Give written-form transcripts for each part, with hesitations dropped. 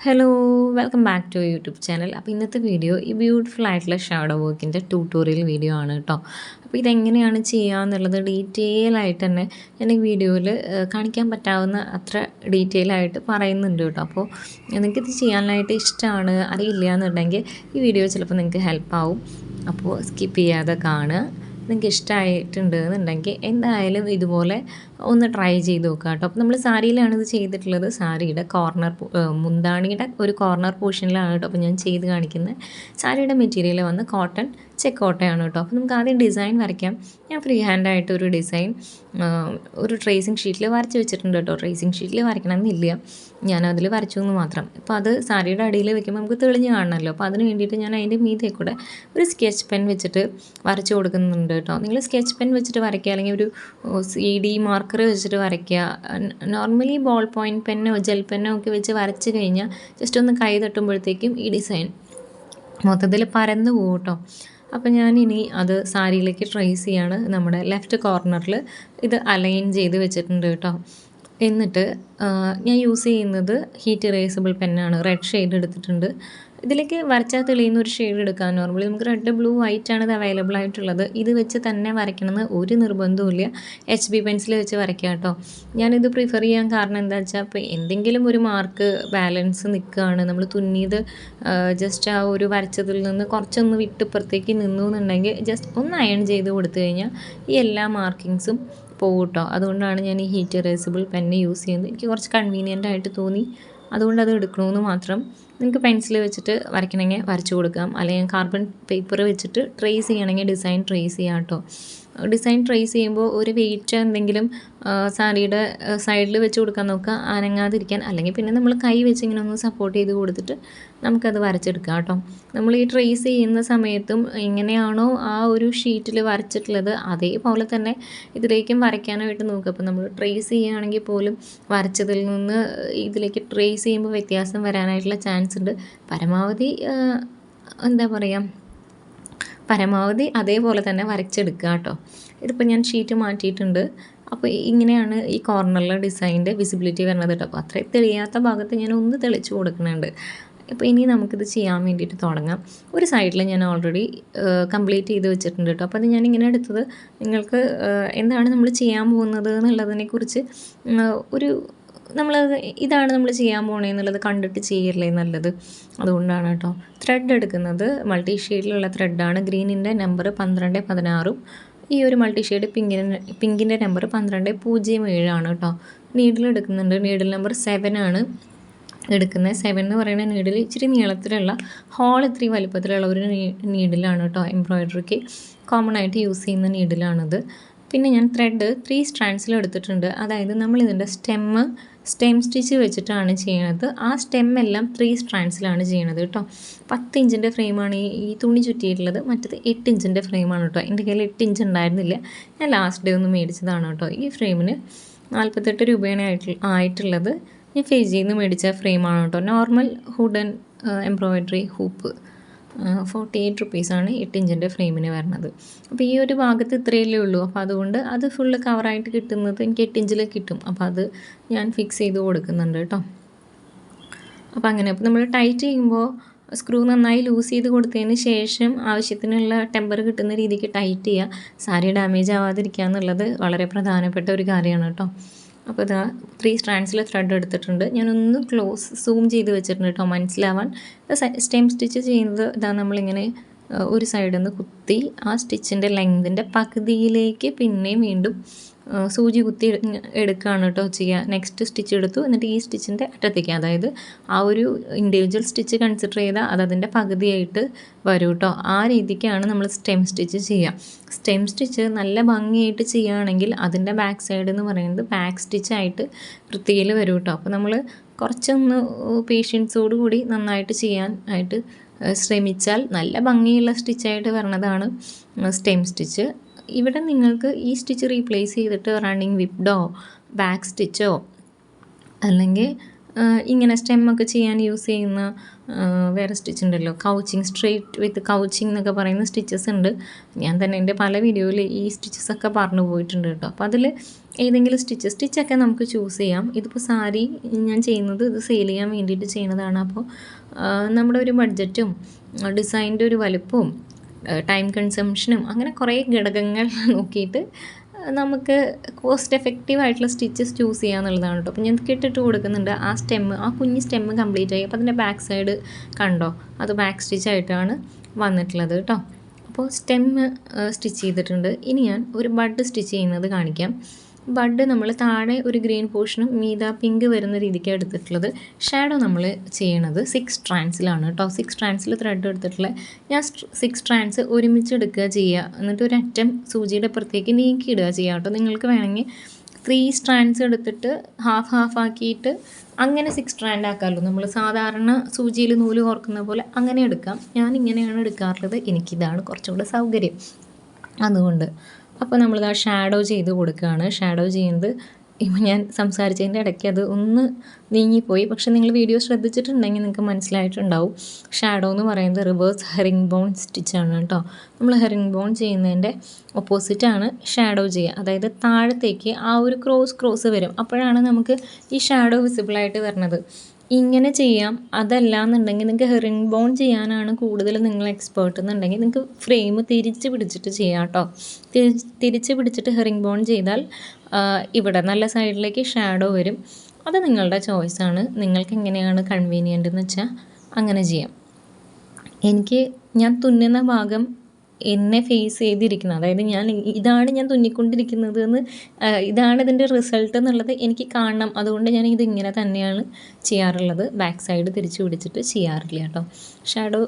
Hello welcome back to YouTube channel. അപ്പോൾ ഇന്നത്തെ video ഈ ബ്യൂട്ടിഫുൾ ആയിട്ടുള്ള ഷാഡോ വർക്കിൻ്റെ ട്യൂട്ടോറിയൽ വീഡിയോ ആണ് കേട്ടോ. അപ്പോൾ ഇതെങ്ങനെയാണ് ചെയ്യുക എന്നുള്ളത് ഡീറ്റെയിൽ ആയിട്ട് തന്നെ ഞാൻ ഈ വീഡിയോയിൽ കാണിക്കാൻ പറ്റാവുന്ന അത്ര ഡീറ്റെയിൽ ആയിട്ട് പറയുന്നുണ്ട് കേട്ടോ. അപ്പോൾ നിങ്ങൾക്കിത് ചെയ്യാനായിട്ട് ഇഷ്ടമാണ് അറിയില്ല എന്നുണ്ടെങ്കിൽ ഈ വീഡിയോ ചിലപ്പോൾ നിങ്ങൾക്ക് ഹെൽപ്പാവും. അപ്പോൾ സ്കിപ്പ് ചെയ്യാതെ കാണുക. നിങ്ങൾക്ക് ഇഷ്ടമായിട്ടുണ്ട് എന്നുണ്ടെങ്കിൽ എന്തായാലും ഇതുപോലെ ഒന്ന് ട്രൈ ചെയ്ത് നോക്കുക കേട്ടോ. അപ്പോൾ നമ്മൾ സാരിയിലാണ് ഇത് ചെയ്തിട്ടുള്ളത്. സാരിയുടെ മുന്താണിയുടെ ഒരു കോർണർ പോർഷനിലാണ് കേട്ടോ അപ്പോൾ ഞാൻ ചെയ്ത് കാണിക്കുന്നത്. സാരിയുടെ മെറ്റീരിയൽ വന്ന് കോട്ടൺ ചെക്ക് കോട്ടയാണ് കേട്ടോ. അപ്പോൾ നമുക്ക് ആദ്യം ഡിസൈൻ വരയ്ക്കാം. ഞാൻ ഫ്രീ ഹാൻഡായിട്ട് ഒരു ഡിസൈൻ ഒരു ട്രേസിങ് ഷീറ്റിൽ വരച്ച് വെച്ചിട്ടുണ്ട് കേട്ടോ. ട്രേസിങ് ഷീറ്റിൽ വരയ്ക്കണമെന്നില്ല, ഞാനതിൽ വരച്ചു എന്ന് മാത്രം. അപ്പോൾ അത് സാരിയുടെ അടിയിൽ വെക്കുമ്പോൾ നമുക്ക് തെളിഞ്ഞ് കാണണമല്ലോ. അപ്പോൾ അതിന് വേണ്ടിയിട്ട് ഞാൻ അതിൻ്റെ മീതെ കൂടെ ഒരു സ്കെച്ച് പെൻ വെച്ചിട്ട് വരച്ച് കൊടുക്കുന്നുണ്ട് കേട്ടോ. നിങ്ങൾ സ്കെച്ച് പെൻ വെച്ചിട്ട് വരയ്ക്കുക, അല്ലെങ്കിൽ ഒരു CD മാർക്കർ വെച്ചിട്ട് വരയ്ക്കുക. നോർമലി ബോൾ പോയിൻറ്റ് പെന്നോ ജെൽ പെന്നോ ഒക്കെ വെച്ച് വരച്ച് കഴിഞ്ഞാൽ ജസ്റ്റ് ഒന്ന് കൈ തട്ടുമ്പോഴത്തേക്കും ഈ ഡിസൈൻ മൊത്തത്തിൽ പരന്ന് പോകും കേട്ടോ. അപ്പോൾ ഞാനിനി അത് സാരിയിലേക്ക് ട്രേസ് ചെയ്യാണ്. നമ്മുടെ ലെഫ്റ്റ് കോർണറിൽ ഇത് അലൈൻ ചെയ്ത് വെച്ചിട്ടുണ്ട് കേട്ടോ. എന്നിട്ട് ഞാൻ യൂസ് ചെയ്യുന്നത് ഹീറ്റ് ഇറേസബിൾ പെന്നാണ്. റെഡ് ഷെയ്ഡ് എടുത്തിട്ടുണ്ട്. ഇതിലേക്ക് വരച്ചാൽ തെളിയുന്ന ഒരു ഷെയ്ഡ് എടുക്കാൻ നോർമലി നമുക്ക് റെഡ് ബ്ലൂ വൈറ്റ് ആണ് ഇത് അവൈലബിൾ ആയിട്ടുള്ളത്. ഇത് വെച്ച് തന്നെ വരയ്ക്കണമെന്ന് ഒരു നിർബന്ധവുമില്ല. HB പെൻസിൽ വെച്ച് വരയ്ക്കുക കേട്ടോ. ഞാനിത് പ്രിഫർ ചെയ്യാൻ കാരണം എന്താ വെച്ചാൽ ഇപ്പോൾ എന്തെങ്കിലും ഒരു മാർക്ക് ബാലൻസ് നിൽക്കുകയാണ്, നമ്മൾ തുന്നിയത് ജസ്റ്റ് ആ ഒരു വരച്ചതിൽ നിന്ന് കുറച്ചൊന്ന് വിട്ടിപ്പുറത്തേക്ക് നിന്നു എന്നുണ്ടെങ്കിൽ ജസ്റ്റ് ഒന്ന് അയൺ ചെയ്ത് കൊടുത്തു കഴിഞ്ഞാൽ ഈ എല്ലാ മാർക്കിങ്സും പോകും കേട്ടോ. അതുകൊണ്ടാണ് ഞാൻ ഈ ഹീറ്റ് ഇറേസബിൾ പെന്ന് യൂസ് ചെയ്യുന്നത്. എനിക്ക് കുറച്ച് കൺവീനിയൻ്റ് ആയിട്ട് തോന്നി, അതുകൊണ്ട് അത് എടുക്കണമെന്ന് മാത്രം. നിങ്ങൾക്ക് പെൻസിൽ വെച്ചിട്ട് വരയ്ക്കണമെങ്കിൽ വരച്ചു കൊടുക്കാം, അല്ലെങ്കിൽ കാർബൺ പേപ്പർ വെച്ചിട്ട് ട്രേസ് ചെയ്യണമെങ്കിൽ ഡിസൈൻ ട്രേസ് ചെയ്യാം കേട്ടോ. ഡിസൈൻ ട്രേസ് ചെയ്യുമ്പോൾ ഒരു വെയിറ്റ് എന്തെങ്കിലും സാരിയുടെ സൈഡിൽ വെച്ച് കൊടുക്കാൻ നോക്കുക, അനങ്ങാതിരിക്കാൻ. അല്ലെങ്കിൽ പിന്നെ നമ്മൾ കൈ വെച്ച് ഇങ്ങനെ ഒന്ന് സപ്പോർട്ട് ചെയ്ത് കൊടുത്തിട്ട് നമുക്കത് വരച്ചെടുക്കാം കേട്ടോ. നമ്മൾ ഈ ട്രേസ് ചെയ്യുന്ന സമയത്തും എങ്ങനെയാണോ ആ ഒരു ഷീറ്റിൽ വരച്ചിട്ടുള്ളത് അതേപോലെ തന്നെ ഇതിലേക്കും വരയ്ക്കാനായിട്ട് നോക്കുക. അപ്പോൾ നമ്മൾ ട്രേസ് ചെയ്യുകയാണെങ്കിൽ പോലും വരച്ചതിൽ നിന്ന് ഇതിലേക്ക് ട്രേസ് ചെയ്യുമ്പോൾ വ്യത്യാസം വരാനായിട്ടുള്ള ചാൻസ് ഉണ്ട്. പരമാവധി അതേപോലെ തന്നെ വരച്ചെടുക്കുക കേട്ടോ. ഇതിപ്പോൾ ഞാൻ ഷീറ്റ് മാറ്റിയിട്ടുണ്ട്. അപ്പോൾ ഇങ്ങനെയാണ് ഈ കോർണറിലെ ഡിസൈനിൻ്റെ വിസിബിലിറ്റി വരുന്നത് കേട്ടോ. അപ്പോൾ അത്രയും തെളിയാത്ത ഭാഗത്ത് ഞാൻ ഒന്ന് തെളിച്ച് കൊടുക്കുന്നുണ്ട്. അപ്പോൾ ഇനി നമുക്കിത് ചെയ്യാൻ വേണ്ടിയിട്ട് തുടങ്ങാം. ഒരു സൈഡിൽ ഞാൻ ഓൾറെഡി കംപ്ലീറ്റ് ചെയ്ത് വെച്ചിട്ടുണ്ട് കേട്ടോ. അപ്പോൾ അത് ഞാനിങ്ങനെ എടുത്തത് നിങ്ങൾക്ക് എന്താണ് നമ്മൾ ചെയ്യാൻ പോകുന്നത് എന്നുള്ളതിനെക്കുറിച്ച് ഇതാണ് നമ്മൾ ചെയ്യാൻ പോണേ എന്നുള്ളത് കണ്ടിട്ട് ചെയ്യല്ലേ നല്ലത്. അതുകൊണ്ടാണ് കേട്ടോ. ത്രെഡ് എടുക്കുന്നത് മൾട്ടി ഷെയ്ഡിലുള്ള ത്രെഡാണ്. ഗ്രീനിൻ്റെ നമ്പർ 1216 ഈ ഒരു മൾട്ടി ഷെയ്ഡ് പിങ്കിൻ്റെ നമ്പർ 1207 ആണ് കേട്ടോ. നീഡിൽ എടുക്കുന്നുണ്ട്. നീഡിൽ നമ്പർ 7 ആണ് എടുക്കുന്നത്. 7 എന്ന് പറയുന്ന നീഡിൽ ഇച്ചിരി നീളത്തിലുള്ള ഹോൾ ഇത്തിരി വലുപ്പത്തിലുള്ള ഒരു നീഡിലാണ് കേട്ടോ. എംബ്രോയ്ഡറിക്ക് കോമൺ ആയിട്ട് യൂസ് ചെയ്യുന്ന നീഡിലാണിത്. പിന്നെ ഞാൻ ത്രെഡ് 3 സ്ട്രാൻഡ്സിൽ എടുത്തിട്ടുണ്ട്. അതായത് നമ്മളിതിൻ്റെ സ്റ്റെം സ്റ്റിച്ച് വെച്ചിട്ടാണ് ചെയ്യണത്. ആ സ്റ്റെം എല്ലാം 3 സ്ട്രാൻഡ്സിലാണ് ചെയ്യണത് കേട്ടോ. 10 ഇഞ്ചിൻ്റെ ഫ്രെയിമാണ് ഈ തുണി ചുറ്റിയിട്ടുള്ളത്. മറ്റത് 8 ഇഞ്ചിൻ്റെ ഫ്രെയിമാണ് കേട്ടോ. എൻ്റെ കയ്യിൽ 8 ഇഞ്ച് ഉണ്ടായിരുന്നില്ല, ഞാൻ ലാസ്റ്റ് ഡേ ഒന്ന് മേടിച്ചതാണ് കേട്ടോ. ഈ ഫ്രെയിമിന് 48 രൂപയാണ് ആയിട്ടുള്ളത്. ഞാൻ ഫേജിയിൽ നിന്ന് മേടിച്ച ഫ്രെയിമാണ് കേട്ടോ. നോർമൽ വുഡൻ എംബ്രോയ്ഡറി ഹൂപ്പ് 48 റുപ്പീസാണ് 8 ഇഞ്ചിൻ്റെ ഫ്രെയിമിന് വരുന്നത്. അപ്പോൾ ഈ ഒരു ഭാഗത്ത് ഇത്രയല്ലേ ഉള്ളൂ. അപ്പോൾ അതുകൊണ്ട് അത് ഫുള്ള് കവറായിട്ട് കിട്ടുന്നത് എനിക്ക് 8 ഇഞ്ചിൽ കിട്ടും. അപ്പോൾ അത് ഞാൻ ഫിക്സ് ചെയ്ത് കൊടുക്കുന്നുണ്ട് കേട്ടോ. അപ്പോൾ അപ്പോൾ നമ്മൾ ടൈറ്റ് ചെയ്യുമ്പോൾ സ്ക്രൂ നന്നായി ലൂസ് ചെയ്ത് കൊടുത്തതിന് ശേഷം ആവശ്യത്തിനുള്ള ടെമ്പർ കിട്ടുന്ന രീതിക്ക് ടൈറ്റ് ചെയ്യുക. സാരി ഡാമേജ് ആവാതിരിക്കുക എന്നുള്ളത് വളരെ പ്രധാനപ്പെട്ട ഒരു കാര്യമാണ് കേട്ടോ. അപ്പോൾ ഇതാ 3 സ്ട്രാൻഡ്സിൽ ത്രെഡ് എടുത്തിട്ടുണ്ട്. ഞാനൊന്ന് സൂം ചെയ്ത് വെച്ചിട്ടുണ്ട് കേട്ടോ മനസ്സിലാവാൻ. സ്റ്റെം സ്റ്റിച്ച് ചെയ്യുന്നത് ഇതാ നമ്മളിങ്ങനെ ഒരു സൈഡിൽ നിന്ന് കുത്തി ആ സ്റ്റിച്ചിൻ്റെ ലെങ്തിൻ്റെ പകുതിയിലേക്ക് പിന്നെയും വീണ്ടും സൂചി കുത്തി എടുക്കുകയാണ് കേട്ടോ ചെയ്യുക. നെക്സ്റ്റ് സ്റ്റിച്ച് എടുത്തു, എന്നിട്ട് ഈ സ്റ്റിച്ചിൻ്റെ അറ്റത്തേക്ക്, അതായത് ആ ഒരു ഇൻഡിവിജ്വൽ സ്റ്റിച്ച് കൺസിഡർ ചെയ്താൽ അതിൻ്റെ പകുതിയായിട്ട് വരും കേട്ടോ. ആ രീതിക്കാണ് നമ്മൾ സ്റ്റെം സ്റ്റിച്ച് ചെയ്യുക. സ്റ്റെം സ്റ്റിച്ച് നല്ല ഭംഗിയായിട്ട് ചെയ്യുകയാണെങ്കിൽ അതിൻ്റെ ബാക്ക് സൈഡ് എന്ന് പറയുന്നത് ബാക്ക് സ്റ്റിച്ചായിട്ട് വൃത്തിയിൽ വരും കേട്ടോ. അപ്പോൾ നമ്മൾ കുറച്ചൊന്ന് പേഷ്യൻസോട് കൂടി നന്നായിട്ട് ചെയ്യാനായിട്ട് ശ്രമിച്ചാൽ നല്ല ഭംഗിയുള്ള സ്റ്റിച്ചായിട്ട് വരണതാണ് സ്റ്റെം സ്റ്റിച്ച്. ഇവിടെ നിങ്ങൾക്ക് ഈ സ്റ്റിച്ച് റീപ്ലേസ് ചെയ്തിട്ട് റണ്ണിങ് വിപ്ഡോ ബാക്ക് സ്റ്റിച്ചോ അല്ലെങ്കിൽ ഇങ്ങനെ സ്റ്റെമ്മൊക്കെ ചെയ്യാൻ യൂസ് ചെയ്യുന്ന വേറെ സ്റ്റിച്ച് ഉണ്ടല്ലോ, കൗച്ചിങ്, സ്ട്രെയിറ്റ് വിത്ത് കൗച്ചിങ് എന്നൊക്കെ പറയുന്ന സ്റ്റിച്ചസ് ഉണ്ട്. ഞാൻ തന്നെ എൻ്റെ പല വീഡിയോയിൽ ഈ സ്റ്റിച്ചസൊക്കെ പറഞ്ഞു പോയിട്ടുണ്ട് കേട്ടോ. അപ്പോൾ അതിൽ ഏതെങ്കിലും സ്റ്റിച്ചൊക്കെ നമുക്ക് ചൂസ് ചെയ്യാം. ഇതിപ്പോൾ സാരി ഞാൻ ചെയ്യുന്നത് ഇത് സെയിൽ ചെയ്യാൻ വേണ്ടിയിട്ട് ചെയ്യുന്നതാണ്. അപ്പോൾ നമ്മുടെ ഒരു ബഡ്ജറ്റും ഡിസൈൻ്റെ ഒരു വലുപ്പവും ടൈം കൺസംഷനും അങ്ങനെ കുറേ ഘടകങ്ങൾ നോക്കിയിട്ട് നമുക്ക് കോസ്റ്റ് എഫക്റ്റീവ് ആയിട്ടുള്ള സ്റ്റിച്ചസ് ചൂസ് ചെയ്യാന്നുള്ളതാണ് കേട്ടോ. അപ്പോൾ ഞാൻ കെട്ടിട്ട് കൊടുക്കുന്നുണ്ട്. ആ കുഞ്ഞ് സ്റ്റെമ്മ് കംപ്ലീറ്റ് ആയി. അപ്പോൾ അതിൻ്റെ ബാക്ക് സൈഡ് കണ്ടോ, അത് ബാക്ക് സ്റ്റിച്ചായിട്ടാണ് വന്നിട്ടുള്ളത് കേട്ടോ. അപ്പോൾ സ്റ്റെമ്മ് സ്റ്റിച്ച് ചെയ്തിട്ടുണ്ട്. ഇനി ഞാൻ ഒരു ബഡ് സ്റ്റിച്ച് ചെയ്യുന്നത് കാണിക്കാം. ബഡ് നമ്മൾ താഴെ ഒരു ഗ്രീൻ പോർഷനും മീത പിങ്ക് വരുന്ന രീതിക്കാണ് എടുത്തിട്ടുള്ളത്. ഷാഡോ നമ്മൾ ചെയ്യണത് 6 സ്ട്രാൻഡ്സിലാണ് കേട്ടോ. 6 സ്ട്രാൻഡ്സിൽ ത്രെഡ് എടുത്തിട്ടുള്ളത്. ഞാൻ 6 സ്ട്രാൻഡ്സ് ഒരുമിച്ച് എടുക്കുക ചെയ്യുക, എന്നിട്ട് ഒരു അറ്റം സൂചിയുടെ പുറത്തേക്ക് നീക്കി ഇടുക ചെയ്യുക കേട്ടോ. നിങ്ങൾക്ക് വേണമെങ്കിൽ 3 സ്ട്രാൻഡ്സ് എടുത്തിട്ട് ഹാഫ് ആക്കിയിട്ട് അങ്ങനെ 6 സ്ട്രാൻഡ് ആക്കാമല്ലോ. നമ്മൾ സാധാരണ സൂചിയിൽ നൂല് കോർക്കുന്ന പോലെ അങ്ങനെ എടുക്കാം. ഞാൻ ഇങ്ങനെയാണ് എടുക്കാറുള്ളത്. എനിക്കിതാണ് കുറച്ചുകൂടെ സൗകര്യം അതുകൊണ്ട്. അപ്പോൾ നമ്മളിത് ആ ഷാഡോ ചെയ്ത് കൊടുക്കുകയാണ്. ഷാഡോ ചെയ്യുന്നത് ഇപ്പം ഞാൻ സംസാരിച്ചതിൻ്റെ ഇടയ്ക്ക് അത് ഒന്ന് നീങ്ങിപ്പോയി. പക്ഷെ നിങ്ങൾ വീഡിയോ ശ്രദ്ധിച്ചിട്ടുണ്ടെങ്കിൽ നിങ്ങൾക്ക് മനസ്സിലായിട്ടുണ്ടാവും. ഷാഡോ എന്ന് പറയുന്നത് റിവേഴ്സ് ഹെറിംഗ് ബോൺ സ്റ്റിച്ചാണ് കേട്ടോ. നമ്മൾ ഹെറിംഗ് ബോൺ ചെയ്യുന്നതിൻ്റെ ഓപ്പോസിറ്റാണ് ഷാഡോ ചെയ്യുക. അതായത് താഴത്തേക്ക് ആ ഒരു ക്രോസ് വരും. അപ്പോഴാണ് നമുക്ക് ഈ ഷാഡോ വിസിബിളായിട്ട് വരുന്നത്. ഇങ്ങനെ ചെയ്യാം. അതല്ല എന്നുണ്ടെങ്കിൽ നിങ്ങൾക്ക് ഹെറിംഗ് ബോൺ ചെയ്യാനാണ് കൂടുതൽ നിങ്ങൾ എക്സ്പേർട്ട് എന്നുണ്ടെങ്കിൽ നിങ്ങൾക്ക് ഫ്രെയിം തിരിച്ച് പിടിച്ചിട്ട് ചെയ്യാം കേട്ടോ. തിരിച്ച് പിടിച്ചിട്ട് ഹെറിംഗ് ബോൺ ചെയ്താൽ ഇവിടെ നല്ല സൈഡിലേക്ക് ഷാഡോ വരും. അത് നിങ്ങളുടെ ചോയ്സാണ്. നിങ്ങൾക്ക് എങ്ങനെയാണ് കൺവീനിയൻ്റ് എന്ന് വെച്ചാൽ അങ്ങനെ ചെയ്യാം. ഞാൻ തുന്നുന്ന ഭാഗം എന്നെ ഫേസ് ചെയ്തിരിക്കുന്നത്, അതായത് ഇതാണ് ഞാൻ തുന്നിക്കൊണ്ടിരിക്കുന്നത് എന്ന്, ഇതാണ് ഇതിൻ്റെ റിസൾട്ട് എന്നുള്ളത് എനിക്ക് കാണണം. അതുകൊണ്ട് ഞാൻ ഇതിങ്ങനെ തന്നെയാണ് ചെയ്യാറുള്ളത്. ബാക്ക് സൈഡ് തിരിച്ച് പിടിച്ചിട്ട് ചെയ്യാറില്ല കേട്ടോ. ഷാഡോ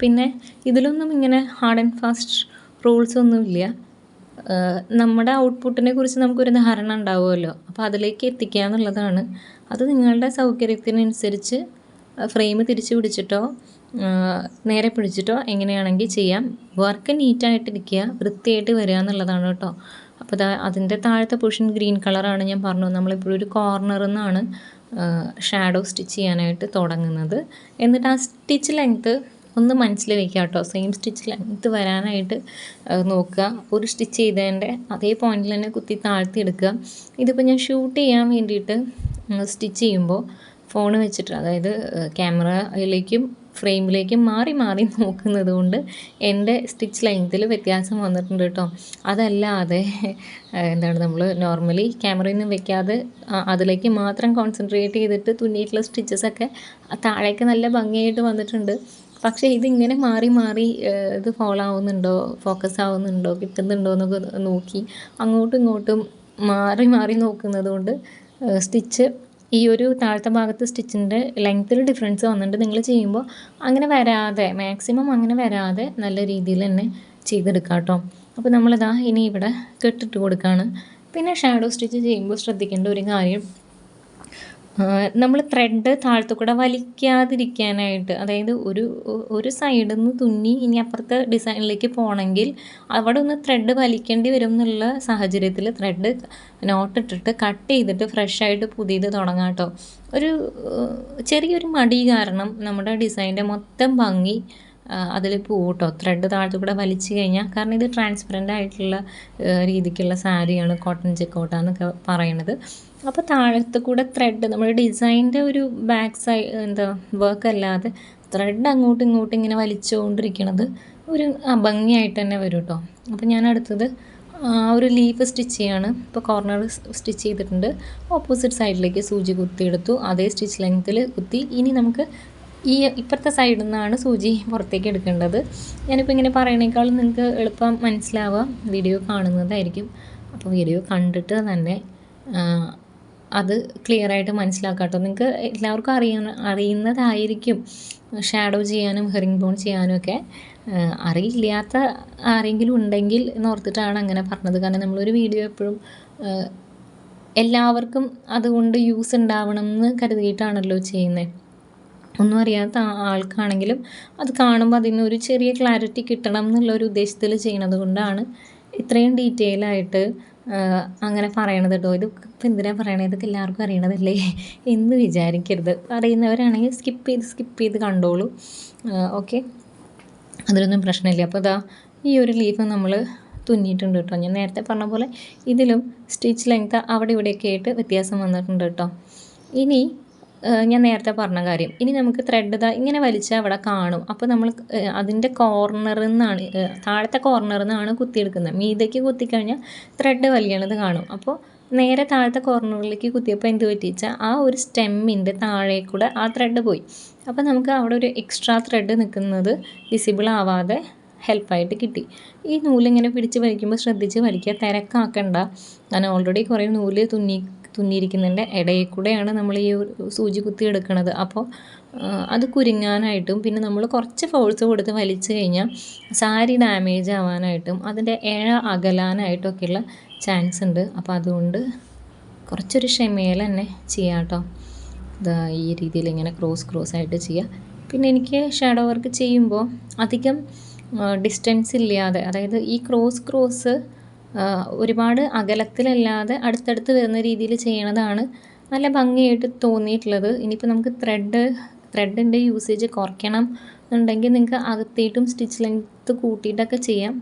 പിന്നെ ഇതിലൊന്നും ഇങ്ങനെ ഹാർഡ് ആൻഡ് ഫാസ്റ്റ് റൂൾസ് ഒന്നുമില്ല. നമ്മുടെ ഔട്ട്പുട്ടിനെ കുറിച്ച് നമുക്കൊരു ധാരണ ഉണ്ടാവുമല്ലോ, അപ്പോൾ അതിലേക്ക് എത്തിക്കുക എന്നുള്ളതാണ്. അത് നിങ്ങളുടെ സൗകര്യത്തിനനുസരിച്ച് ഫ്രെയിം തിരിച്ച് പിടിച്ചിട്ടോ നേരെ പിടിച്ചിട്ടോ എങ്ങനെയാണെങ്കിൽ ചെയ്യാം. വർക്ക് നീറ്റായിട്ടിരിക്കുക, വൃത്തിയായിട്ട് വരിക എന്നുള്ളതാണ് കേട്ടോ. അപ്പോൾ അതിൻ്റെ താഴത്തെ പോർഷൻ ഗ്രീൻ കളറാണ്. ഞാൻ പറഞ്ഞു നമ്മളിപ്പോൾ ഒരു കോർണറിൽ നിന്നാണ് ഷാഡോ സ്റ്റിച്ച് ചെയ്യാനായിട്ട് തുടങ്ങുന്നത്. എന്നിട്ട് ആ സ്റ്റിച്ച് ലെങ്ത്ത് ഒന്ന് മനസ്സിൽ വയ്ക്കുക കേട്ടോ. സെയിം സ്റ്റിച്ച് ലെങ്ത്ത് വരാനായിട്ട് നോക്കുക. ഒരു സ്റ്റിച്ച് ചെയ്തതിൻ്റെ അതേ പോയിന്റിൽ തന്നെ കുത്തി താഴ്ത്തി എടുക്കുക. ഇതിപ്പോൾ ഞാൻ ഷൂട്ട് ചെയ്യാൻ വേണ്ടിയിട്ട് സ്റ്റിച്ച് ചെയ്യുമ്പോൾ ഫോൺ വെച്ചിട്ട്, അതായത് ക്യാമറയിലേക്കും ഫ്രെയിമിലേക്കും മാറി നോക്കുന്നത് കൊണ്ട് എൻ്റെ സ്റ്റിച്ച് ലെങ്ത്തിൽ വ്യത്യാസം വന്നിട്ടുണ്ട് കേട്ടോ. അതല്ലാതെ നമ്മൾ നോർമലി ക്യാമറയിൽ നിന്ന് വെക്കാതെ അതിലേക്ക് മാത്രം കോൺസെൻട്രേറ്റ് ചെയ്തിട്ട് തുന്നിയിട്ടുള്ള സ്റ്റിച്ചസൊക്കെ താഴേക്ക് നല്ല ഭംഗിയായിട്ട് വന്നിട്ടുണ്ട്. പക്ഷേ ഇതിങ്ങനെ മാറി ഇത് ഫോളോ ആവുന്നുണ്ടോ, ഫോക്കസ് ആവുന്നുണ്ടോ, കിട്ടുന്നുണ്ടോ എന്നൊക്കെ നോക്കി അങ്ങോട്ടും ഇങ്ങോട്ടും മാറി നോക്കുന്നത് കൊണ്ട് സ്റ്റിച്ച് ഈ ഒരു താഴത്തെ ഭാഗത്ത് സ്റ്റിച്ചിൻ്റെ ലെങ്ത്തിൽ ഡിഫറൻസ് വന്നിട്ടുണ്ട്. നിങ്ങൾ ചെയ്യുമ്പോൾ അങ്ങനെ വരാതെ, മാക്സിമം അങ്ങനെ വരാതെ നല്ല രീതിയിൽ തന്നെ ചെയ്തെടുക്കാം കേട്ടോ. അപ്പോൾ നമ്മളിതാ ഇനി ഇവിടെ കെട്ടിട്ട് കൊടുക്കുകയാണ്. പിന്നെ ഷാഡോ സ്റ്റിച്ച് ചെയ്യുമ്പോൾ ശ്രദ്ധിക്കേണ്ട ഒരു കാര്യം, നമ്മൾ ത്രെഡ് താഴത്തു കൂടെ വലിക്കാതിരിക്കാനായിട്ട്, അതായത് ഒരു സൈഡിൽ നിന്ന് തുന്നി ഇനി അപ്പുറത്തെ ഡിസൈനിലേക്ക് പോകണമെങ്കിൽ അവിടെ ഒന്ന് ത്രെഡ് വലിക്കേണ്ടി വരും എന്നുള്ള സാഹചര്യത്തിൽ ത്രെഡ് നോട്ടിട്ടിട്ട് കട്ട് ചെയ്തിട്ട് ഫ്രഷായിട്ട് പുതിയത് തുടങ്ങാം കേട്ടോ. ചെറിയൊരു മടി കാരണം നമ്മുടെ ഡിസൈൻ്റെ മൊത്തം ഭംഗി അതിൽ പോവും കേട്ടോ. ത്രെഡ് താഴത്തു കൂടെ വലിച്ചു കഴിഞ്ഞാൽ, കാരണം ഇത് ട്രാൻസ്പെറൻ്റ് ആയിട്ടുള്ള രീതിക്കുള്ള സാരിയാണ്, കോട്ടൺ ചെക്കോട്ട എന്നൊക്കെ പറയണത്. അപ്പോൾ താഴത്ത് കൂടെ ത്രെഡ് നമ്മുടെ ഡിസൈൻ്റെ ഒരു ബാക്ക് സൈഡ് വർക്ക് അല്ലാതെ ത്രെഡ് അങ്ങോട്ടും ഇങ്ങോട്ടും ഇങ്ങനെ വലിച്ചുകൊണ്ടിരിക്കണത് ഒരു അഭംഗിയായിട്ട് തന്നെ വരും കേട്ടോ. അപ്പോൾ ഞാൻ അടുത്തത് ഒരു ലീഫ് സ്റ്റിച്ച് ചെയ്യാണ്. ഇപ്പോൾ കോർണർ സ്റ്റിച്ച് ചെയ്തിട്ടുണ്ട്. ഓപ്പോസിറ്റ് സൈഡിലേക്ക് സൂചി കുത്തിയെടുത്തു. അതേ സ്റ്റിച്ച് ലെങ്ത്തിൽ കുത്തി. ഇനി നമുക്ക് ഇപ്പുറത്തെ സൈഡിൽ നിന്നാണ് സൂചി പുറത്തേക്ക് എടുക്കേണ്ടത്. ഞാനിപ്പോൾ ഇങ്ങനെ പറയണേക്കാളും നിങ്ങൾക്ക് എളുപ്പം മനസ്സിലാവുക വീഡിയോ കാണുന്നതായിരിക്കും. അപ്പോൾ വീഡിയോ കണ്ടിട്ട് തന്നെ അത് ക്ലിയറായിട്ട് മനസ്സിലാക്കാം കേട്ടോ. നിങ്ങൾക്ക് എല്ലാവർക്കും അറിയുന്നതായിരിക്കും ഷാഡോ ചെയ്യാനും ഹെറിംഗ് ബോൺ ചെയ്യാനും ഒക്കെ. അറിയില്ലാത്ത ആരെങ്കിലും ഉണ്ടെങ്കിൽ എന്നോർത്തിട്ടാണ് അങ്ങനെ പറഞ്ഞത്. കാരണം നമ്മളൊരു വീഡിയോ എപ്പോഴും എല്ലാവർക്കും അതുകൊണ്ട് യൂസ് ഉണ്ടാവണം എന്ന് കരുതിയിട്ടാണല്ലോ ചെയ്യുന്നത്. ഒന്നും അറിയാത്ത ആൾക്കാണെങ്കിലും അത് കാണുമ്പോൾ അതിനൊരു ചെറിയ ക്ലാരിറ്റി കിട്ടണം എന്നുള്ളൊരു ഉദ്ദേശത്തിൽ ചെയ്യണത് കൊണ്ടാണ് ഇത്രയും ഡീറ്റെയിൽ ആയിട്ട് അങ്ങനെ പറയണത് കേട്ടോ. ഇത് ഇപ്പം എന്തിനാണ് പറയണത്, ഇതൊക്കെ എല്ലാവർക്കും അറിയണതല്ലേ എന്ന് വിചാരിക്കരുത്. അറിയുന്നവരാണെങ്കിൽ സ്കിപ്പ് ചെയ്ത് കണ്ടോളൂ. ഓക്കെ, അതിലൊന്നും പ്രശ്നമില്ല. അപ്പോൾ ഇതാ ഈ ഒരു ലീഫ് നമ്മൾ തുന്നിയിട്ടുണ്ട് കേട്ടോ. ഞാൻ നേരത്തെ പറഞ്ഞ പോലെ ഇതിലും സ്റ്റിച്ച് ലെങ്ത്ത് അവിടെ ഇവിടെയൊക്കെ ആയിട്ട് വ്യത്യാസം വന്നിട്ടുണ്ട് കേട്ടോ. ഇനി ഞാൻ നേരത്തെ പറഞ്ഞ കാര്യം, ഇനി നമുക്ക് ത്രെഡ് ഇങ്ങനെ വലിച്ചാൽ അവിടെ കാണും. അപ്പോൾ നമ്മൾ അതിൻ്റെ കോർണറിൽ നിന്നാണ്, താഴത്തെ കോർണറിൽ നിന്നാണ് കുത്തിയെടുക്കുന്നത്. മീതയ്ക്ക് കുത്തിക്കഴിഞ്ഞാൽ ത്രെഡ് വലിയണത് കാണും. അപ്പോൾ നേരെ താഴത്തെ കോർണറിലേക്ക് കുത്തിയപ്പോൾ എന്ത് പറ്റിച്ചാൽ ആ ഒരു സ്റ്റെമ്മിൻ്റെ താഴെ കൂടെ ആ ത്രെഡ് പോയി. അപ്പോൾ നമുക്ക് അവിടെ ഒരു എക്സ്ട്രാ ത്രെഡ് നിൽക്കുന്നത് വിസിബിൾ ആവാതെ ഹെൽപ്പായിട്ട് കിട്ടി. ഈ നൂലിങ്ങനെ പിടിച്ച് വലിക്കുമ്പോൾ ശ്രദ്ധിച്ച് വലിക്കുക, തിരക്കാക്കണ്ട. ഞാൻ ഓൾറെഡി കുറേ നൂല് തുന്നിയിരിക്കുന്നതിൻ്റെ ഇടയിൽ കൂടെയാണ് നമ്മൾ ഈ സൂചി കുത്തി എടുക്കുന്നത്. അപ്പോൾ അത് കുരുങ്ങാനായിട്ടും പിന്നെ നമ്മൾ കുറച്ച് ഫോഴ്സ് കൊടുത്ത് വലിച്ചു കഴിഞ്ഞാൽ സാരി ഡാമേജ് ആവാനായിട്ടും അതിൻ്റെ ഇഴ അകലാനായിട്ടൊക്കെയുള്ള ചാൻസ് ഉണ്ട്. അപ്പോൾ അതുകൊണ്ട് കുറച്ചൊരു ക്ഷമയിൽ തന്നെ ചെയ്യാം കേട്ടോ. ഇതാ ഈ രീതിയിൽ ഇങ്ങനെ ക്രോസ് ആയിട്ട് ചെയ്യുക. പിന്നെ എനിക്ക് ഷാഡോ വർക്ക് ചെയ്യുമ്പോൾ അധികം ഡിസ്റ്റൻസ് ഇല്ലാതെ, അതായത് ഈ ക്രോസ് ഒരുപാട് അകലത്തിലല്ലാതെ അടുത്തടുത്ത് വരുന്ന രീതിയിൽ ചെയ്യണതാണ് നല്ല ഭംഗിയായിട്ട് തോന്നിയിട്ടുള്ളത്. ഇനിയിപ്പോൾ നമുക്ക് ത്രെഡിൻ്റെ യൂസേജ് കുറയ്ക്കണം എന്നുണ്ടെങ്കിൽ നിങ്ങൾക്ക് അകത്തേട്ടും സ്റ്റിച്ച് ലെങ്ത്ത് കൂട്ടിയിട്ടൊക്കെ ചെയ്യാം.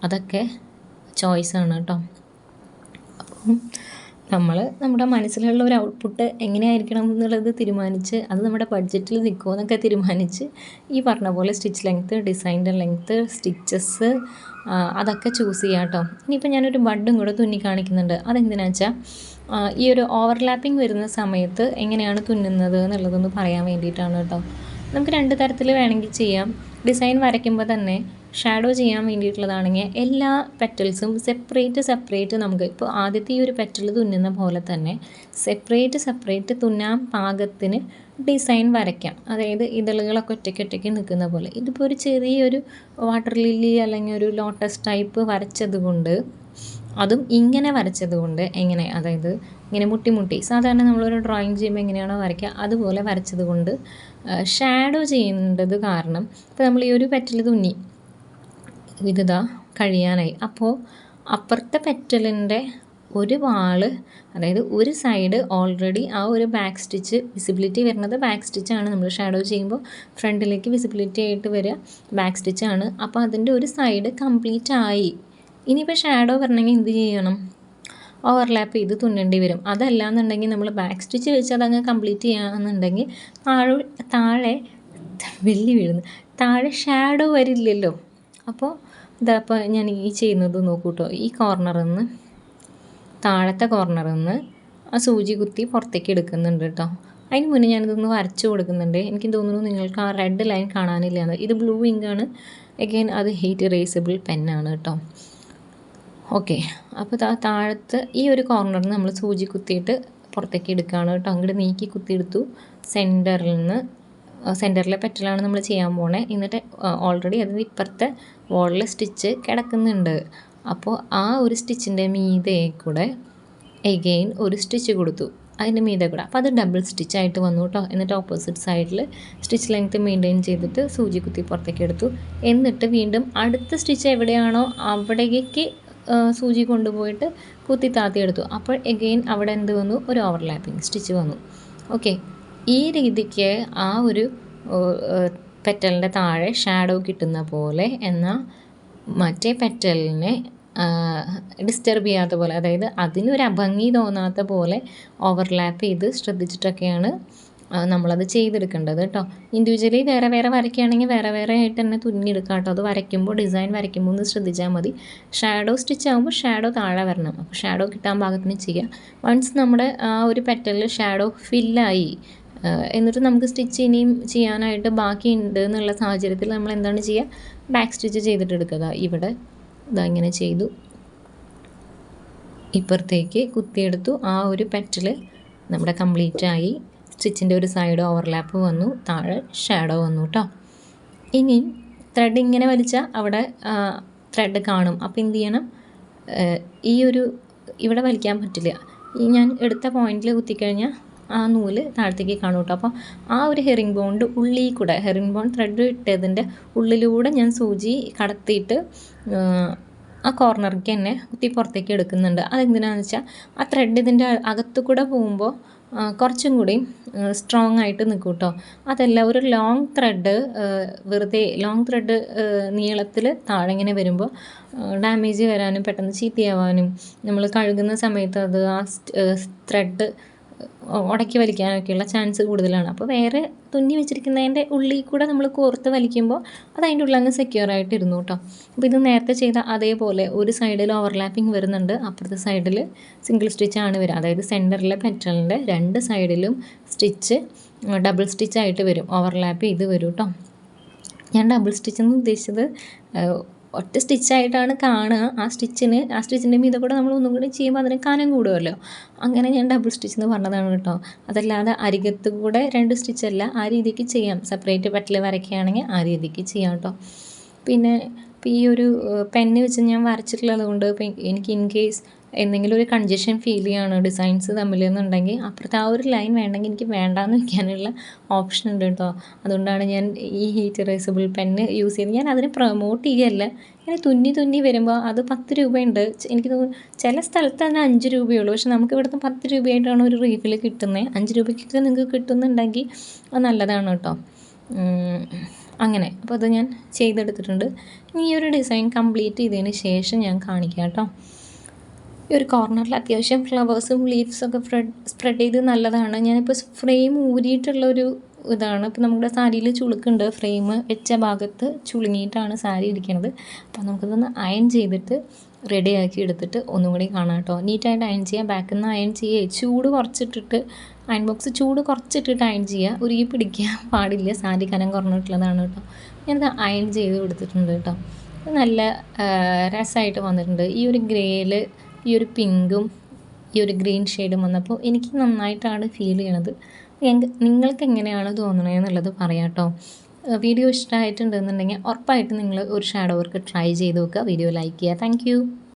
അതൊക്കെ ചോയ്സാണ് കേട്ടോ. അപ്പം നമ്മുടെ മനസ്സിലുള്ള ഒരു ഔട്ട്പുട്ട് എങ്ങനെയായിരിക്കണം എന്നുള്ളത് തീരുമാനിച്ച്, അത് നമ്മുടെ ബഡ്ജറ്റിൽ നിൽക്കുമോ എന്നൊക്കെ തീരുമാനിച്ച് ഈ പറഞ്ഞ പോലെ സ്റ്റിച്ച് ലെങ്ത്ത്, ഡിസൈൻ്റെ ലെങ്ത്ത്, സ്റ്റിച്ചസ് അതൊക്കെ ചൂസ് ചെയ്യാം കേട്ടോ. ഇനിയിപ്പോൾ ഞാനൊരു ബഡും കൂടെ തുന്നി കാണിക്കുന്നുണ്ട്. അതെന്തിനാണെന്ന് വെച്ചാൽ ഈ ഒരു ഓവർലാപ്പിംഗ് വരുന്ന സമയത്ത് എങ്ങനെയാണ് തുന്നുന്നത് എന്നുള്ളതൊന്ന് പറയാൻ വേണ്ടിയിട്ടാണ് കേട്ടോ. നമുക്ക് 2 തരത്തിൽ വേണമെങ്കിൽ ചെയ്യാം. ഡിസൈൻ വരയ്ക്കുമ്പോൾ തന്നെ ഷാഡോ ചെയ്യാൻ വേണ്ടിയിട്ടുള്ളതാണെങ്കിൽ എല്ലാ പെറ്റൽസും സെപ്പറേറ്റ് നമുക്ക് ഇപ്പോൾ ആദ്യത്തെ ഈ ഒരു പെറ്റൽ തുന്നുന്ന പോലെ തന്നെ സെപ്പറേറ്റ് തുന്നാൻ പാകത്തിന് ഡിസൈൻ വരയ്ക്കാം. അതായത് ഇതളുകളൊക്കെ ഒറ്റയ്ക്ക് നിൽക്കുന്ന പോലെ. ഇതിപ്പോൾ ഒരു ചെറിയൊരു വാട്ടർ ലില്ലി അല്ലെങ്കിൽ ഒരു ലോട്ടസ് ടൈപ്പ് വരച്ചത് കൊണ്ട്, അതും ഇങ്ങനെ വരച്ചത് കൊണ്ട്, അതായത് ഇങ്ങനെ മുട്ടി സാധാരണ നമ്മളൊരു ഡ്രോയിങ് ചെയ്യുമ്പോൾ എങ്ങനെയാണോ വരയ്ക്കുക അതുപോലെ വരച്ചത് കൊണ്ട് ഷാഡോ ചെയ്യേണ്ടത് കാരണം ഇപ്പോൾ നമ്മൾ ഈ ഒരു പെറ്റൽ തുന്നി ഇതാ കഴിയാനായി. അപ്പോൾ അപ്പുറത്തെ പെറ്റലിൻ്റെ ഒരു വാള്, അതായത് ഒരു സൈഡ് ഓൾറെഡി ആ ഒരു ബാക്ക് സ്റ്റിച്ച് വിസിബിലിറ്റി വരുന്നത് ബാക്ക് സ്റ്റിച്ചാണ്. നമ്മൾ ഷാഡോ ചെയ്യുമ്പോൾ ഫ്രണ്ടിലേക്ക് വിസിബിലിറ്റി ആയിട്ട് വരിക ബാക്ക് സ്റ്റിച്ചാണ്. അപ്പോൾ അതിൻ്റെ ഒരു സൈഡ് കംപ്ലീറ്റ് ആയി. ഇനിയിപ്പോൾ ഷാഡോ വരണമെങ്കിൽ എന്ത് ചെയ്യണം? ഓവർലാപ്പ് ചെയ്ത് തുന്നേണ്ടി വരും. അതല്ല എന്നുണ്ടെങ്കിൽ നമ്മൾ ബാക്ക് സ്റ്റിച്ച് വെച്ച് അതങ്ങ് കംപ്ലീറ്റ് ചെയ്യുകയാണെന്നുണ്ടെങ്കിൽ താഴെ വെള്ളി വീഴുന്നു, താഴെ ഷാഡോ വരില്ലല്ലോ. അപ്പോൾ ഇപ്പോൾ ഞാൻ ഈ ചെയ്യുന്നത് നോക്കൂ കേട്ടോ. ഈ താഴത്തെ കോർണറിൽ നിന്ന് ആ സൂചി കുത്തി പുറത്തേക്ക് എടുക്കുന്നുണ്ട് കേട്ടോ. അതിന് മുന്നേ ഞാനിതൊന്ന് വരച്ച് കൊടുക്കുന്നുണ്ട്. എനിക്ക് തോന്നുന്നു നിങ്ങൾക്ക് ആ റെഡ് ലൈൻ കാണാനില്ല എന്ന്. ഇത് ബ്ലൂ ഇങ്കാണ്. അഗെയിൻ അത് ഹീറ്റ് ഇറേസബിൾ പെന്നാണ് കേട്ടോ. ഓക്കെ, അപ്പോൾ താഴത്ത് ഈ ഒരു കോർണറിൽ നിന്ന് നമ്മൾ സൂചി കുത്തിയിട്ട് പുറത്തേക്ക് എടുക്കുകയാണ് കേട്ടോ. അങ്ങോട്ട് നീക്കി കുത്തിയെടുത്തു. സെൻറ്ററിലെ പെറ്റലാണ് നമ്മൾ ചെയ്യാൻ പോണേ. എന്നിട്ട് ഓൾറെഡി അതിന് ഇപ്പുറത്തെ വോളിൽ സ്റ്റിച്ച് കിടക്കുന്നുണ്ട്. അപ്പോൾ ആ ഒരു സ്റ്റിച്ചിൻ്റെ മീതെ കൂടെ എഗെയിൻ ഒരു സ്റ്റിച്ച് കൊടുത്തു, അതിൻ്റെ മീതെ കൂടെ. അപ്പോൾ അത് ഡബിൾ സ്റ്റിച്ചായിട്ട് വന്നു കേട്ടോ. എന്നിട്ട് ഓപ്പോസിറ്റ് സൈഡിൽ സ്റ്റിച്ച് ലെങ്ത്ത് മെയിൻറ്റെയിൻ ചെയ്തിട്ട് സൂചി കുത്തി പുറത്തേക്ക് എടുത്തു. എന്നിട്ട് വീണ്ടും അടുത്ത സ്റ്റിച്ച് എവിടെയാണോ അവിടേക്ക് സൂചി കൊണ്ടുപോയിട്ട് കുത്തി താത്തിയെടുത്തു. അപ്പോൾ എഗെയിൻ അവിടെ എന്ത് വന്നു? ഒരു ഓവർലാപ്പിംഗ് സ്റ്റിച്ച് വന്നു. ഓക്കെ, ഈ രീതിക്ക് ആ ഒരു പെറ്റലിൻ്റെ താഴെ ഷാഡോ കിട്ടുന്ന പോലെ, എന്നാൽ മറ്റേ പെറ്റലിനെ ഡിസ്റ്റർബ് ചെയ്യാത്ത പോലെ, അതായത് അതിനൊരു അഭംഗി തോന്നാത്ത പോലെ ഓവർലാപ്പ് ചെയ്ത് ശ്രദ്ധിച്ചിട്ടൊക്കെയാണ് നമ്മളത് ചെയ്തെടുക്കേണ്ടത് കേട്ടോ. ഇൻഡിവിജ്വലി വേറെ വരയ്ക്കുകയാണെങ്കിൽ വേറെ ആയിട്ട് തന്നെ തുന്നിയെടുക്കാം കേട്ടോ. അത് ഡിസൈൻ വരയ്ക്കുമ്പോൾ ഒന്ന് ശ്രദ്ധിച്ചാൽ മതി. ഷാഡോ സ്റ്റിച്ച് ആകുമ്പോൾ ഷാഡോ താഴെ വരണം. അപ്പോൾ ഷാഡോ കിട്ടാൻ പാകത്തിന് ചെയ്യുക. വൺസ് നമ്മുടെ ആ ഒരു പെറ്റലിൽ ഷാഡോ ഫില്ലായി എന്നിട്ട് നമുക്ക് സ്റ്റിച്ച് ഇനിയും ചെയ്യാനായിട്ട് ബാക്കിയുണ്ട് എന്നുള്ള സാഹചര്യത്തിൽ നമ്മൾ എന്താണ് ചെയ്യുക? ബാക്ക് സ്റ്റിച്ച് ചെയ്തിട്ടെടുക്കുക. ഇവിടെ ഇങ്ങനെ ചെയ്തു, ഇപ്പുറത്തേക്ക് കുത്തിയെടുത്തു. ആ ഒരു പെറ്റൽ നമ്മുടെ കംപ്ലീറ്റ് ആയി. സ്റ്റിച്ചിൻ്റെ ഒരു സൈഡ് ഓവർലാപ്പ് വന്നു, താഴെ ഷാഡോ വന്നു കേട്ടോ. ഇനി ത്രെഡ് ഇങ്ങനെ വലിച്ചാൽ അവിടെ ത്രെഡ് കാണും. അപ്പോൾ എന്ത് ചെയ്യണം? ഇവിടെ വലിക്കാൻ പറ്റില്ല. ഈ ഞാൻ എടുത്ത പോയിന്റിൽ കുത്തിക്കഴിഞ്ഞാൽ ആ നൂല് താഴത്തേക്ക് കാണും കേട്ടോ. അപ്പോൾ ആ ഒരു ഹെറിംഗ് ബോൺ ത്രെഡ് ഇട്ടതിൻ്റെ ഉള്ളിലൂടെ ഞാൻ സൂചി കടത്തിയിട്ട് ആ കോർണറിലേക്ക് തന്നെ കുത്തി പുറത്തേക്ക് എടുക്കുന്നുണ്ട്. അതെന്തിനാണെന്ന് വെച്ചാൽ ആ ത്രെഡ് ഇതിൻ്റെ അകത്തു കൂടെ പോകുമ്പോൾ കുറച്ചും കൂടി സ്ട്രോങ് ആയിട്ട് നിൽക്കും കേട്ടോ. അതല്ല ഒരു ലോങ് ത്രെഡ് വെറുതെ ലോങ് ത്രെഡ് നീളത്തിൽ താഴെ ഇങ്ങനെ വരുമ്പോൾ ഡാമേജ് വരാനും പെട്ടെന്ന് ചീത്തയാവാനും നമ്മൾ കഴുകുന്ന സമയത്ത് അത് ആ ത്രെഡ് ഉടക്കി വലിക്കാനൊക്കെയുള്ള ചാൻസ് കൂടുതലാണ്. അപ്പോൾ വേറെ തുന്നി വെച്ചിരിക്കുന്നതിൻ്റെ ഉള്ളിൽ കൂടെ നമ്മൾ കോർത്ത് വലിക്കുമ്പോൾ അത് അതിൻ്റെ ഉള്ളിൽ അങ്ങ് സെക്യൂർ ആയിട്ട് ഇരുന്നു കേട്ടോ. അപ്പോൾ ഇത് നേരത്തെ ചെയ്ത അതേപോലെ ഒരു സൈഡിൽ ഓവർലാപ്പിംഗ് വരുന്നുണ്ട്, അപ്പുറത്തെ സൈഡിൽ സിംഗിൾ സ്റ്റിച്ചാണ് വരിക. അതായത് സെൻറ്ററിലെ പെറ്റലിൻ്റെ 2 സൈഡിലും സ്റ്റിച്ച് ഡബിൾ സ്റ്റിച്ചായിട്ട് വരും, ഓവർലാപ്പ് ചെയ്ത് വരും കേട്ടോ. ഞാൻ ഡബിൾ സ്റ്റിച്ച് എന്ന് ഉദ്ദേശിച്ചത് ഒറ്റ സ്റ്റിച്ചായിട്ടാണ് കാണുക. ആ സ്റ്റിച്ചിൻ്റെ മീതെ കൂടെ നമ്മൾ ഒന്നും കൂടി ചെയ്യുമ്പോൾ അതിന് കനം കൂടുമല്ലോ, അങ്ങനെ ഞാൻ ഡബിൾ സ്റ്റിച്ച് എന്ന് പറഞ്ഞതാണ് കേട്ടോ. അതല്ലാതെ അരികത്ത് കൂടെ 2 സ്റ്റിച്ചല്ല, ആ രീതിക്ക് ചെയ്യാം. സെപ്പറേറ്റ് പെറ്റൽ വരയ്ക്കുകയാണെങ്കിൽ ആ രീതിക്ക് ചെയ്യാം കേട്ടോ. പിന്നെ ഇപ്പോൾ ഈ ഒരു പെന്ന് വെച്ച് ഞാൻ വരച്ചിട്ടുള്ളത് കൊണ്ട് ഇപ്പോൾ എനിക്ക് ഇൻ കേസ് എന്തെങ്കിലും ഒരു കൺജഷൻ ഫീൽ ചെയ്യുകയാണ് ഡിസൈൻസ് തമ്മിലെന്നുണ്ടെങ്കിൽ അപ്പുറത്ത് ആ ഒരു ലൈൻ വേണമെങ്കിൽ എനിക്ക് വേണ്ടാന്ന് വയ്ക്കാനുള്ള ഓപ്ഷൻ ഉണ്ട് കേട്ടോ. അതുകൊണ്ടാണ് ഞാൻ ഈ ഹീറ്റ് ഇറേസബിൾ പെന്ന് യൂസ് ചെയ്യുന്നത്. ഞാൻ അതിനെ പ്രൊമോട്ട് ചെയ്യല്ല, ഇങ്ങനെ തുന്നി വരുമ്പോൾ അത് 10 രൂപയുണ്ട്. എനിക്ക് തോന്നുന്നു ചില സ്ഥലത്ത് തന്നെ 5 രൂപയുള്ളൂ, പക്ഷെ നമുക്ക് ഇവിടുത്തെ 10 രൂപയായിട്ടാണ് ഒരു റീഫിൽ കിട്ടുന്നത്. 5 രൂപയ്ക്കൊക്കെ നിങ്ങൾക്ക് കിട്ടുന്നുണ്ടെങ്കിൽ അത് നല്ലതാണ് കേട്ടോ. അങ്ങനെ അപ്പോൾ അത് ഞാൻ ചെയ്തെടുത്തിട്ടുണ്ട്. ഈ ഒരു ഡിസൈൻ കംപ്ലീറ്റ് ചെയ്തതിന് ശേഷം ഞാൻ കാണിക്കാം കേട്ടോ. ഈ ഒരു കോർണറിൽ അത്യാവശ്യം ഫ്ലവേഴ്സും ലീവ്സൊക്കെ സ്പ്രെഡ് ചെയ്ത് നല്ലതാണ്. ഞാനിപ്പോൾ ഫ്രെയിം ഊരിയിട്ടുള്ളൊരു ഇതാണ്. ഇപ്പോൾ നമ്മുടെ സാരിയിൽ ചുളുക്കുണ്ട്, ഫ്രെയിം വെച്ച ഭാഗത്ത് ചുളുങ്ങിയിട്ടാണ് സാരി ഇരിക്കുന്നത്. അപ്പോൾ നമുക്കിതൊന്ന് അയൺ ചെയ്തിട്ട് റെഡിയാക്കി എടുത്തിട്ട് ഒന്നും കൂടി കാണാം കേട്ടോ. നീറ്റായിട്ട് അയൺ ചെയ്യുക, ബാക്കിൽ നിന്ന് അയൺ ചെയ്യുക, ചൂട് കുറച്ചിട്ടിട്ട് അയൺ ബോക്സ് ചൂട് കുറച്ചിട്ടിട്ട് അയൺ ചെയ്യുക, ഉരുകി പിടിക്കാൻ പാടില്ല, സാരി കനം കുറഞ്ഞിട്ടുള്ളതാണ് കേട്ടോ. ഞാനത് അയൺ ചെയ്ത് കൊടുത്തിട്ടുണ്ട് കേട്ടോ. നല്ല രസമായിട്ട് വന്നിട്ടുണ്ട്. ഈ ഒരു ഗ്രേയിൽ ഈ ഒരു പിങ്കും ഈ ഒരു ഗ്രീൻ ഷെയ്ഡും വന്നപ്പോൾ എനിക്ക് നന്നായിട്ടാണ് ഫീൽ ചെയ്യണത്. നിങ്ങൾക്ക് എങ്ങനെയാണ് തോന്നണത് എന്നുള്ളത് പറയാം കേട്ടോ. വീഡിയോ ഇഷ്ടമായിട്ടുണ്ടെന്നുണ്ടെങ്കിൽ ഉറപ്പായിട്ട് നിങ്ങൾ ഒരു ഷാഡോ വർക്ക് ട്രൈ ചെയ്ത് നോക്കുക. വീഡിയോ ലൈക്ക് ചെയ്യുക. താങ്ക്